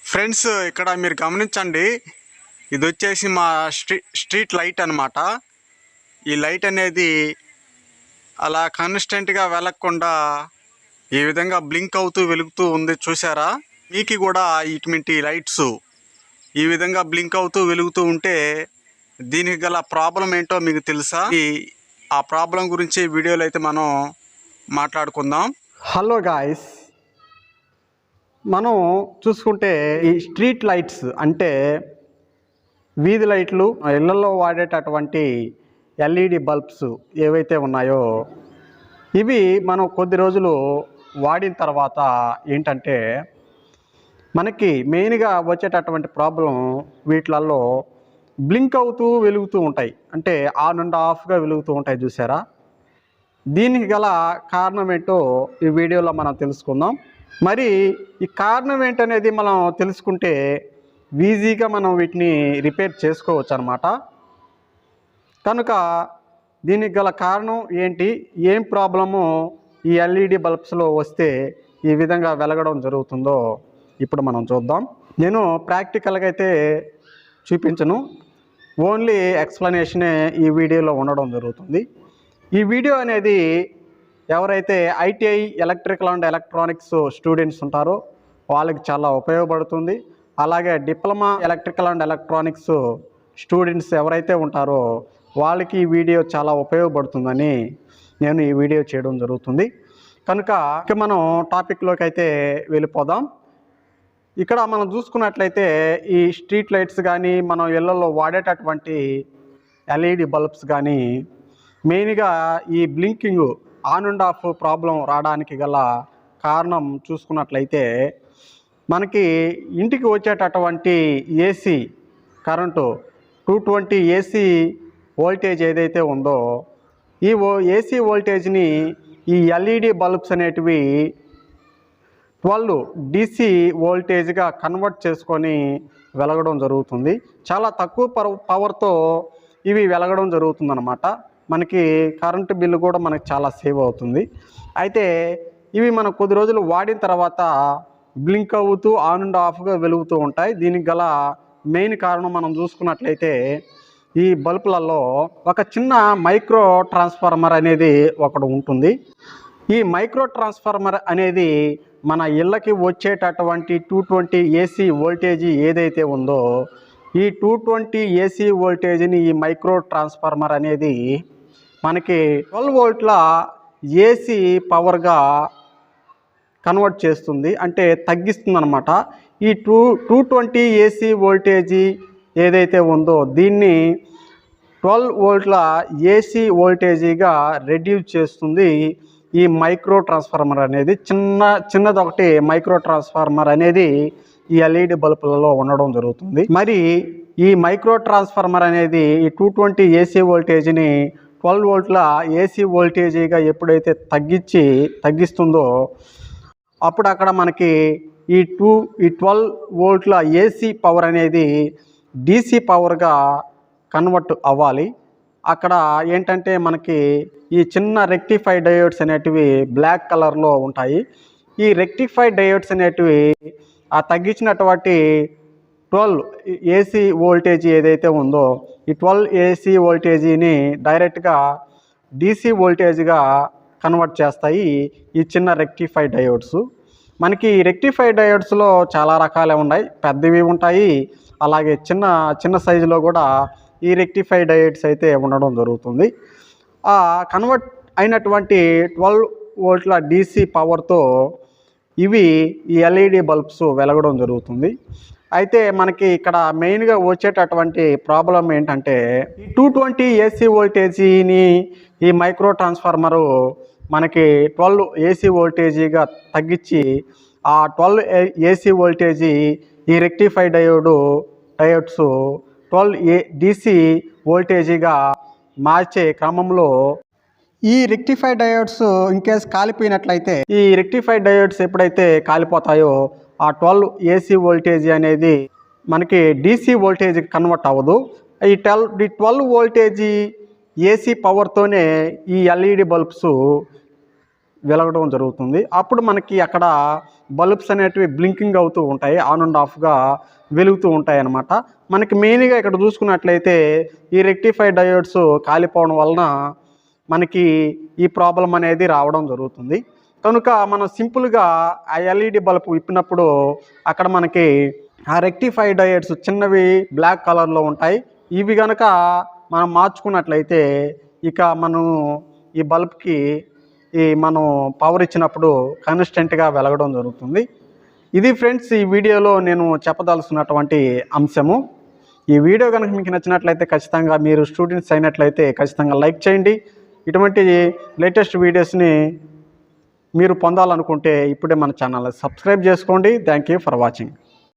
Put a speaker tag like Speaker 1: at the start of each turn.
Speaker 1: Friends, ఇక్కడ మీరు గమనించండి. ఇది వచ్చేసి మా స్ట్రీట్ లైట్ అన్నమాట. ఈ లైట్ అనేది అలా కాన్స్టెంట్గా వెలగకుండా ఈ విధంగా బ్లింక్ అవుతూ వెలుగుతూ ఉంది, చూసారా? మీకు కూడా ఇటువంటి లైట్స్ ఈ విధంగా బ్లింక్ అవుతూ వెలుగుతూ ఉంటే దీనికి గల ప్రాబ్లం ఏంటో మీకు తెలుసా? ఆ ప్రాబ్లం గురించి వీడియోలో అయితే మనం మాట్లాడుకుందాం.
Speaker 2: హలో గాయస్, మనం చూసుకుంటే ఈ స్ట్రీట్ లైట్స్ అంటే వీధి లైట్లు, ఇళ్లలో వాడేటటువంటి ఎల్ఈడి బల్బ్స్ ఏవైతే ఉన్నాయో ఇవి మనం కొద్ది రోజులు వాడిన తర్వాత ఏంటంటే మనకి మెయిన్గా వచ్చేటటువంటి ప్రాబ్లం వీటిలలో బ్లింక్ అవుతూ వెలుగుతూ ఉంటాయి. అంటే ఆన్ అండ్ ఆఫ్గా వెలుగుతూ ఉంటాయి, చూసారా? దీనికి గల కారణం ఏంటో ఈ వీడియోలో మనం తెలుసుకుందాం. మరి ఈ కారణం ఏంటనేది మనం తెలుసుకుంటే ఈజీగా మనం వీటిని రిపేర్ చేసుకోవచ్చు అన్నమాట. కనుక దీనికి గల కారణం ఏంటి, ఏం ప్రాబ్లము ఈ ఎల్ఈడి బల్బ్స్లో వస్తే ఈ విధంగా వెలగడం జరుగుతుందో ఇప్పుడు మనం చూద్దాం. నేను ప్రాక్టికల్గా అయితే చూపించను, ఓన్లీ ఎక్స్ప్లెనేషనే ఈ వీడియోలో ఉండడం జరుగుతుంది. ఈ వీడియో అనేది ఎవరైతే ITI electrical and electronics students ఉంటారో వాళ్ళకి చాలా ఉపయోగపడుతుంది. అలాగే diploma electrical and electronics students ఎవరైతే ఉంటారో వాళ్ళకి ఈ వీడియో చాలా ఉపయోగపడుతుందని నేను ఈ వీడియో చేయడం జరుగుతుంది. కనుక మనం టాపిక్లోకి అయితే వెళ్ళిపోదాం. ఇక్కడ మనం చూసుకున్నట్లయితే ఈ స్ట్రీట్ లైట్స్ కానీ మనం ఇళ్లలో వాడేటటువంటి ఎల్ఈడి బల్బ్స్ కానీ మెయిన్గా ఈ blinking on and of problem రావడానికి గల కారణం చూసుకున్నట్లయితే మనకి ఇంటికి వచ్చేటటువంటి ఏసీ కరెంటు 220 ఏసీ వోల్టేజ్ ఏదైతే ఉందో ఈ ఏసీ వోల్టేజ్ని ఈ ఎల్ఈడి బల్బ్స్ అనేటివి 12 DC వోల్టేజ్గా కన్వర్ట్ చేసుకొని వెలగడం జరుగుతుంది. చాలా తక్కువ పవర్తో ఇవి వెలగడం జరుగుతుందన్నమాట. మనకి కరెంటు బిల్లు కూడా మనకి చాలా సేవ్ అవుతుంది. అయితే ఇవి మనం కొద్ది రోజులు వాడిన తర్వాత బ్లింక్ అవుతూ ఆన్ అండ్ ఆఫ్గా వెలుగుతూ ఉంటాయి. దీనికి గల మెయిన్ కారణం మనం చూసుకున్నట్లయితే ఈ బల్బులలో ఒక చిన్న మైక్రో ట్రాన్స్ఫార్మర్ అనేది ఒకటి ఉంటుంది. ఈ మైక్రో ట్రాన్స్ఫార్మర్ అనేది మన ఇళ్ళకి వచ్చేటటువంటి 220 ఏసీ వోల్టేజీ ఏదైతే ఉందో ఈ 220 ఏసీ వోల్టేజ్ని ఈ మైక్రో ట్రాన్స్ఫార్మర్ అనేది మనకి 12 వోల్ట్ల ఏసీ పవర్గా కన్వర్ట్ చేస్తుంది, అంటే తగ్గిస్తుంది అనమాట. ఈ 220 ఏసీ వోల్టేజీ ఏదైతే ఉందో దీన్ని 12 వోల్ట్ల ఏసీ వోల్టేజీగా రెడ్యూస్ చేస్తుంది ఈ మైక్రో ట్రాన్స్ఫార్మర్ అనేది. చిన్నదొకటి మైక్రో ట్రాన్స్ఫార్మర్ అనేది ఈ ఎల్ఈడి బల్బులలో ఉండడం జరుగుతుంది. మరి ఈ మైక్రో ట్రాన్స్ఫార్మర్ అనేది ఈ 220 ఏసీ వోల్టేజ్ని 12 వోల్ట్ల ఏసీ వోల్టేజీగా ఎప్పుడైతే తగ్గిస్తుందో అప్పుడు అక్కడ మనకి ఈ 12 వోల్ట్ల ఏసీ పవర్ అనేది DC పవర్గా కన్వర్ట్ అవ్వాలి. అక్కడ ఏంటంటే మనకి ఈ చిన్న రెక్టిఫై డయోడ్స్ అనేటివి బ్లాక్ కలర్లో ఉంటాయి. ఈ రెక్టిఫై డయోడ్స్ అనేటివి ఆ తగ్గించినటువంటి 12 ఏసీ వోల్టేజీ ఏదైతే ఉందో ఈ 12 ఏసీ వోల్టేజీని డైరెక్ట్గా DC వోల్టేజ్గా కన్వర్ట్ చేస్తాయి ఈ చిన్న రెక్టిఫై డయోడ్స్. మనకి ఈ రెక్టిఫై డయోడ్స్లో చాలా రకాలే ఉన్నాయి, పెద్దవి ఉంటాయి, అలాగే చిన్న సైజులో కూడా ఈ రెక్టిఫై డయోడ్స్ అయితే ఉండడం జరుగుతుంది. ఆ కన్వర్ట్ అయినటువంటి 12 వోల్ట్ల DC పవర్తో ఇవి ఈ ఎల్ఈడి బల్బ్స్ వెలగడం జరుగుతుంది. అయితే మనకి ఇక్కడ మెయిన్గా వచ్చేటటువంటి ప్రాబ్లం ఏంటంటే 220 ఏసీ వోల్టేజీని ఈ మైక్రో ట్రాన్స్ఫార్మరు మనకి 12 ఏసీ వోల్టేజీగా తగ్గించి ఆ 12 ఏసీ వోల్టేజీ ఈ రెక్టిఫై డయోడ్స్ 12 DC వోల్టేజీగా మార్చే క్రమంలో ఈ రెక్టిఫై డయోడ్స్ ఇన్కేస్ కాలిపోయినట్లయితే ఈ రెక్టిఫై డయోడ్స్ ఎప్పుడైతే కాలిపోతాయో ఆ 12 ఏసీ వోల్టేజీ అనేది మనకి DC వోల్టేజ్కి కన్వర్ట్ అవ్వదు. ఈ 12 వోల్టేజీ ఏసీ పవర్తోనే ఈ ఎల్ఈడి బల్బ్స్ వెలగడం జరుగుతుంది. అప్పుడు మనకి అక్కడ బల్బ్స్ అనేటివి బ్లింకింగ్ అవుతూ ఉంటాయి, ఆన్ అండ్ ఆఫ్గా వెలుగుతూ ఉంటాయి అన్నమాట. మనకి మెయిన్గా ఇక్కడ చూసుకున్నట్లయితే ఈ రెక్టిఫై డయోడ్స్ కాలిపోవడం వలన మనకి ఈ ప్రాబ్లం అనేది రావడం జరుగుతుంది. కనుక మనం సింపుల్గా ఆ ఎల్ఈడి బల్బ్ విప్పినప్పుడు అక్కడ మనకి ఆ రెక్టిఫై డయోడ్స్ చిన్నవి బ్లాక్ కలర్లో ఉంటాయి. ఇవి కనుక మనం మార్చుకున్నట్లయితే ఇక మనం ఈ బల్బ్కి మనం పవర్ ఇచ్చినప్పుడు కన్సిస్టెంట్గా వెలగడం జరుగుతుంది. ఇది ఫ్రెండ్స్ ఈ వీడియోలో నేను చెప్పదలుచుకున్నటువంటి అంశము. ఈ వీడియో కనుక మీకు నచ్చినట్లయితే ఖచ్చితంగా మీరు స్టూడెంట్స్ అయినట్లయితే ఖచ్చితంగా లైక్ చేయండి. ఇటువంటి లేటెస్ట్ వీడియోస్ని మీరు పొందాలనుకుంటే ఇప్పుడే మన ఛానల్ సబ్స్క్రైబ్ చేసుకోండి. Thank you for watching.